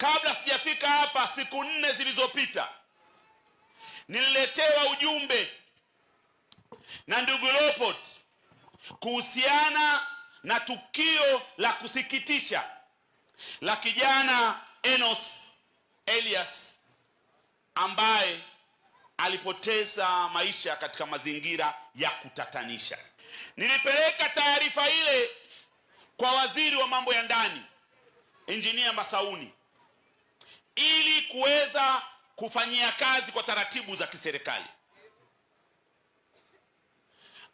Kabla sijafika hapa, siku 4 zilizopita nililetewa ujumbe na ndugu Leopold kuhusiana na tukio la kusikitisha la kijana Enos Elias ambaye alipoteza maisha katika mazingira ya kutatanisha. Nilipeleka taarifa ile kwa waziri wa mambo ya ndani Injinia Masauni ili kuweza kufanyia kazi kwa taratibu za kiserikali.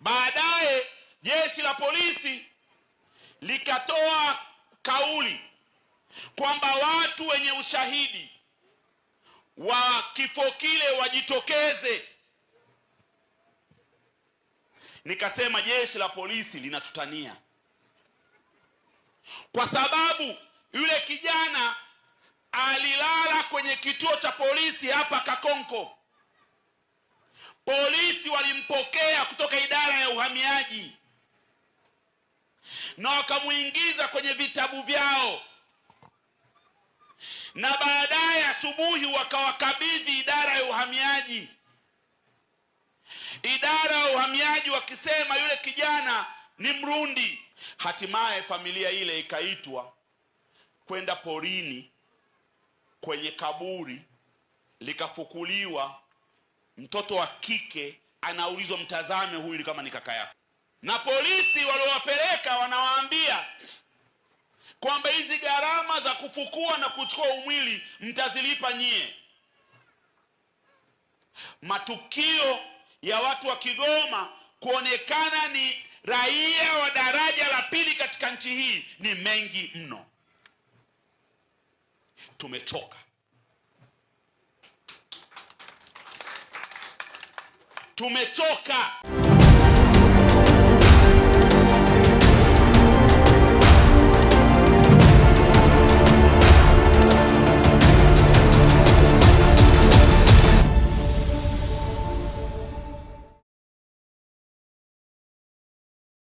Baadaye jeshi la polisi likatoa kauli kwamba watu wenye ushahidi wa kifo kile wajitokeze. Nikasema jeshi la polisi linatutania, kwa sababu yule kijana alilala kwenye kituo cha polisi hapa Kakonko. Polisi walimpokea kutoka idara ya uhamiaji na wakamuingiza kwenye vitabu vyao, na baadaye asubuhi wakawakabidhi idara ya uhamiaji. Idara ya uhamiaji wakisema yule kijana ni Mrundi. Hatimaye familia ile ikaitwa kwenda porini kwenye kaburi, likafukuliwa. Mtoto wa kike anaulizwa, mtazame huyu kama ni kaka yako. Na polisi waliowapeleka wanawaambia kwamba hizi gharama za kufukua na kuchukua umwili mtazilipa nyie. Matukio ya watu wa Kigoma kuonekana ni raia wa daraja la pili katika nchi hii ni mengi mno. Tumechoka. Tumechoka.